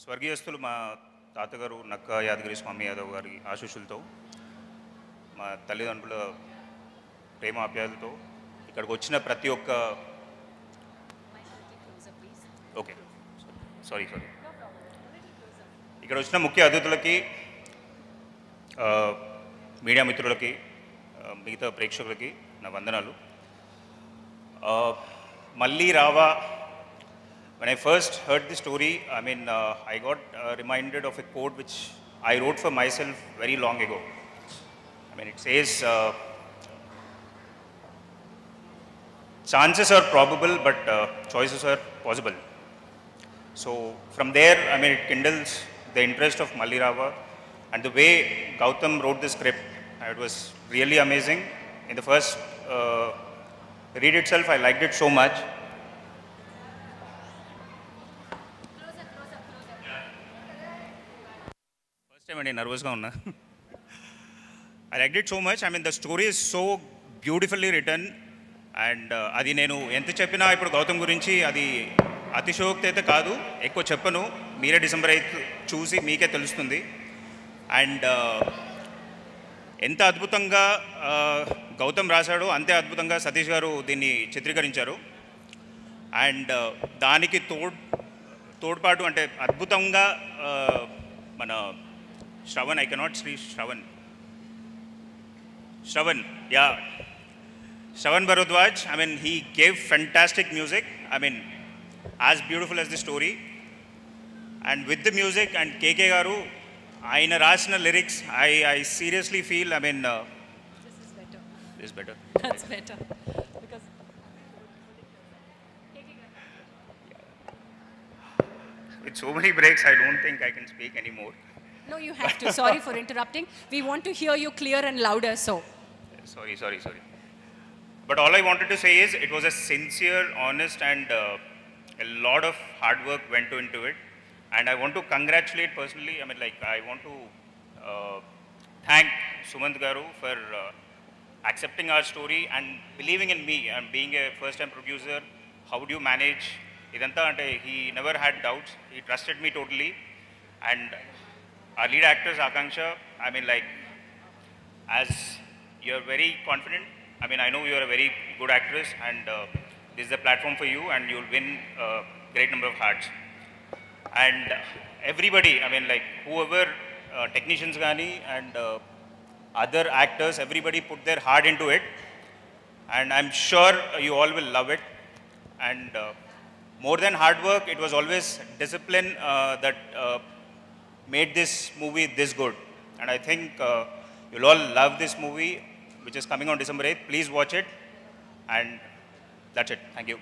స్వర్గీయస్తులు మా తాతగారు నక్క యాదగిరి స్వామి యాదవ్ గారి ఆశీస్సులతో మా తల్లిదండ్రుల ప్రేమ ఆప్యాయతతో ఇక్కడికి వచ్చిన ప్రతి ఒక్క ఓకే సారీ ఇక్కడ వచ్చిన ముఖ్య అతిథులకి మీడియా మిత్రులకి మిగతా ప్రేక్షకులకి నా వందనాలు. మళ్ళీ రావా, when I first heard the story, I got reminded of a quote which I wrote for myself very long ago. It says, chances are probable, but choices are possible. So from there, it kindles the interest of Malli Rava, and the way Gautam wrote the script, it was really amazing. In the first read itself, I liked it so much. First time I nervous ga unna. I liked it so much. The story is so beautifully written, and adi nenu enta cheppina ippudu Gautam gurinchi adi అతిశయోక్తి అయితే కాదు, ఎక్కువ చెప్పను. మీరే December 8 చూసి మీకే తెలుస్తుంది. And ఎంత అద్భుతంగా గౌతమ్ రాశాడో అంతే అద్భుతంగా సతీష్ గారు దీన్ని చిత్రీకరించారు. అండ్ దానికి తోడ్పాటు అంటే అద్భుతంగా మన Shravan, I cannot Shravan Bharadwaj, he gave fantastic music. As beautiful as the story, and with the music and KK garu aina rasina lyrics, I seriously feel this is better. That's better because with so many breaks I don't think I can speak anymore. No, you have to. Sorry for interrupting. We want to hear you clear and louder, so sorry, but all I wanted to say is it was a sincere, honest, and a lot of hard work went into it, and I want to congratulate personally. I want to thank Sumant Garu for accepting our story and believing in me. And being a first-time producer, how would you manage idantha? Ante he never had doubts. He trusted me totally. And our lead actress Akanksha, as you're very confident. I know you're a very good actress, and this is a platform for you, and you'll win a great number of hearts. And everybody, whoever, technicians gani and other actors, everybody put their heart into it, and I'm sure you all will love it. And more than hard work, it was always discipline that made this movie this good. And I think you'll all love this movie, which is coming on December 8th. Please watch it, and that's it. Thank you.